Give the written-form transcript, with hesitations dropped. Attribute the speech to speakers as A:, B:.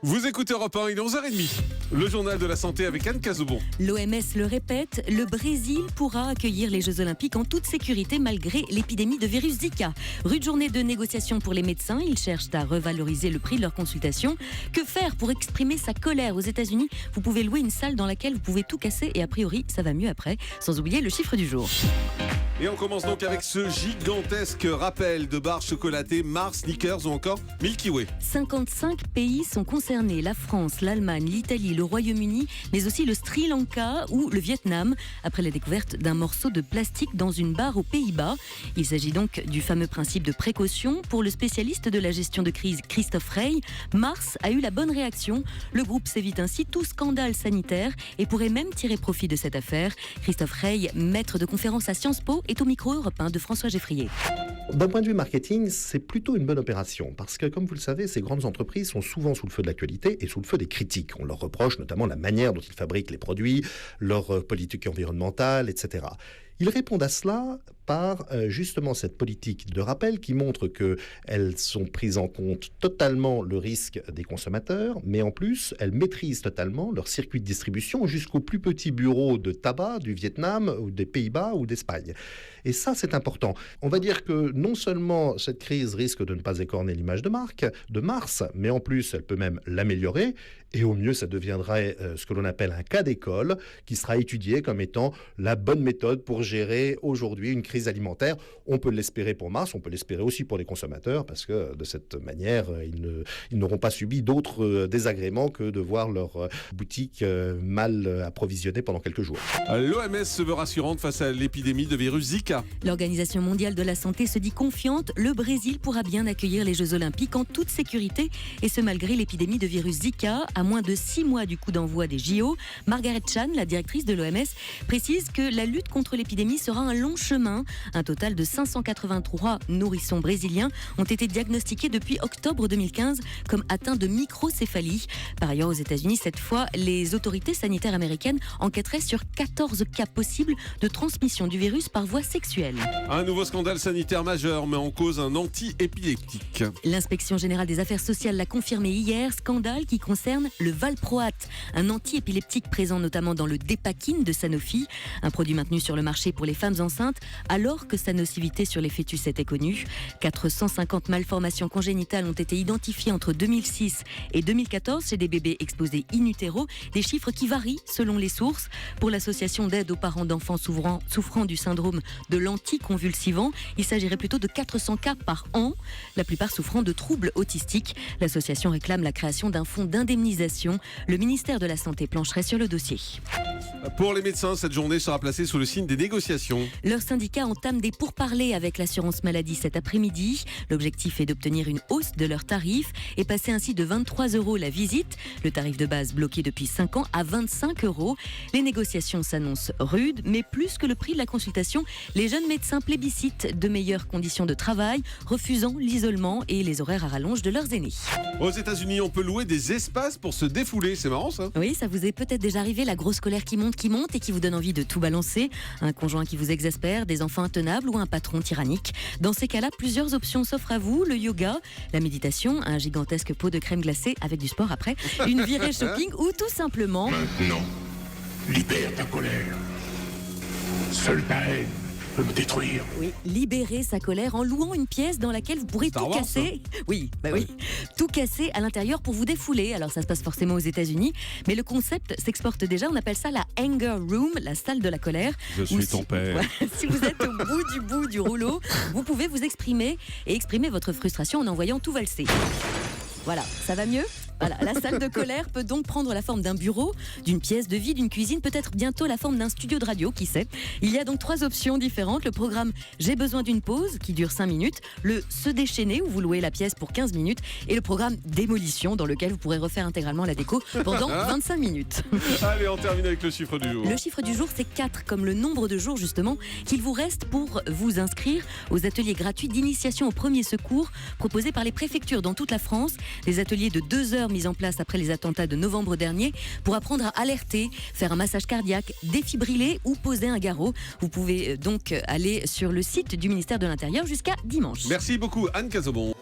A: Vous écoutez Europe 1, il est 11h30. Le journal de la santé avec Anne Cazobon.
B: L'OMS le répète, le Brésil pourra accueillir les Jeux Olympiques en toute sécurité malgré l'épidémie de virus Zika. Rude journée de négociation pour les médecins. Ils cherchent à revaloriser le prix de leur consultation. Que faire pour exprimer sa colère aux États-Unis? Vous pouvez louer une salle dans laquelle vous pouvez tout casser et a priori, ça va mieux après. Sans oublier le chiffre du jour.
A: Et on commence donc avec ce gigantesque rappel de barres chocolatées Mars, Snickers ou encore Milky Way.
B: 55 pays sont concernés, la France, l'Allemagne, l'Italie, le Royaume-Uni, mais aussi le Sri Lanka ou le Vietnam, après la découverte d'un morceau de plastique dans une barre aux Pays-Bas. Il s'agit donc du fameux principe de précaution. Pour le spécialiste de la gestion de crise Christophe Rey, Mars a eu la bonne réaction. Le groupe s'évite ainsi tout scandale sanitaire et pourrait même tirer profit de cette affaire. Christophe Rey, maître de conférence à Sciences Po, est au micro Europe 1 de François Geffrier.
C: D'un point de vue marketing, c'est plutôt une bonne opération parce que, comme vous le savez, ces grandes entreprises sont souvent sous le feu de l'actualité et sous le feu des critiques. On leur reproche notamment la manière dont ils fabriquent les produits, leur politique environnementale, etc. Ils répondent à cela par justement cette politique de rappel qui montre qu'elles sont prises en compte totalement le risque des consommateurs, mais en plus, elles maîtrisent totalement leur circuit de distribution jusqu'au plus petit bureau de tabac du Vietnam ou des Pays-Bas ou d'Espagne. Et ça, c'est important. On va dire que non seulement cette crise risque de ne pas écorner l'image de marque, de Mars, mais en plus, elle peut même l'améliorer. Et au mieux, ça deviendrait ce que l'on appelle un cas d'école qui sera étudié comme étant la bonne méthode pour gérer aujourd'hui une crise alimentaire. On peut l'espérer pour Mars, on peut l'espérer aussi pour les consommateurs parce que de cette manière, ils n'auront pas subi d'autres désagréments que de voir leur boutique mal approvisionnée pendant quelques jours.
A: L'OMS se veut rassurante face à l'épidémie de virus Zika.
B: L'Organisation mondiale de la santé se dit confiante. Le Brésil pourra bien accueillir les Jeux Olympiques en toute sécurité et ce malgré l'épidémie de virus Zika. À moins de 6 mois du coup d'envoi des JO, Margaret Chan, la directrice de l'OMS, précise que la lutte contre l'épidémie sera un long chemin. Un total de 583 nourrissons brésiliens ont été diagnostiqués depuis octobre 2015 comme atteints de microcéphalie. Par ailleurs, aux États-Unis, cette fois, les autorités sanitaires américaines enquêteraient sur 14 cas possibles de transmission du virus par voie sexuelle.
A: Un nouveau scandale sanitaire majeur met en cause un anti-épileptique.
B: L'inspection générale des affaires sociales l'a confirmé hier, scandale qui concerne le valproate, un anti-épileptique présent notamment dans le Dépakine de Sanofi, un produit maintenu sur le marché pour les femmes enceintes, alors que sa nocivité sur les fœtus était connue. 450 malformations congénitales ont été identifiées entre 2006 et 2014 chez des bébés exposés in utero, des chiffres qui varient selon les sources. Pour l'association d'aide aux parents d'enfants souffrant du syndrome de l'anticonvulsivant, il s'agirait plutôt de 400 cas par an, la plupart souffrant de troubles autistiques. L'association réclame la création d'un fonds d'indemnisation. Le ministère de la Santé plancherait sur le dossier.
A: Pour les médecins, cette journée sera placée sous le signe des négociations.
B: Leur syndicat entame des pourparlers avec l'assurance maladie cet après-midi. L'objectif est d'obtenir une hausse de leurs tarifs et passer ainsi de 23 € la visite, le tarif de base bloqué depuis 5 ans, à 25 €. Les négociations s'annoncent rudes, mais plus que le prix de la consultation, les jeunes médecins plébiscitent de meilleures conditions de travail, refusant l'isolement et les horaires à rallonge de leurs aînés.
A: Aux États-Unis, on peut louer des espaces pour se défouler. C'est marrant ça.
B: Oui, ça vous est peut-être déjà arrivé, la grosse colère qui monte et qui vous donne envie de tout balancer. Un conjoint qui vous exaspère, des enfants intenables ou un patron tyrannique. Dans ces cas-là, plusieurs options s'offrent à vous. Le yoga, la méditation, un gigantesque pot de crème glacée avec du sport après, une virée shopping ou tout simplement...
D: Maintenant, libère ta colère. Seule ta haine peut me détruire.
B: Oui, libérer sa colère en louant une pièce dans laquelle vous pourrez
A: Star
B: tout
A: Wars,
B: casser. Oui, tout casser à l'intérieur pour vous défouler. Alors ça se passe forcément aux États-Unis, mais le concept s'exporte déjà. On appelle ça la anger room, la salle de la colère.
A: Je suis ton père.
B: Si vous êtes au bout du rouleau, vous pouvez vous exprimer et exprimer votre frustration en envoyant tout valser. Voilà, ça va mieux ? Voilà, la salle de colère peut donc prendre la forme d'un bureau, d'une pièce de vie, d'une cuisine, peut-être bientôt la forme d'un studio de radio, qui sait. Il y a donc 3 options différentes. Le programme J'ai besoin d'une pause, qui dure 5 minutes. Le Se déchaîner, où vous louez la pièce pour 15 minutes. Et le programme Démolition, dans lequel vous pourrez refaire intégralement la déco pendant 25 minutes.
A: Allez, on termine avec le chiffre du jour.
B: Le chiffre du jour, c'est 4, comme le nombre de jours justement qu'il vous reste pour vous inscrire aux ateliers gratuits d'initiation au premier secours proposés par les préfectures dans toute la France. Des ateliers de 2 heures mis en place après les attentats de novembre dernier pour apprendre à alerter, faire un massage cardiaque, défibriller ou poser un garrot. Vous pouvez donc aller sur le site du ministère de l'Intérieur jusqu'à dimanche.
A: Merci beaucoup Anne Cazobon.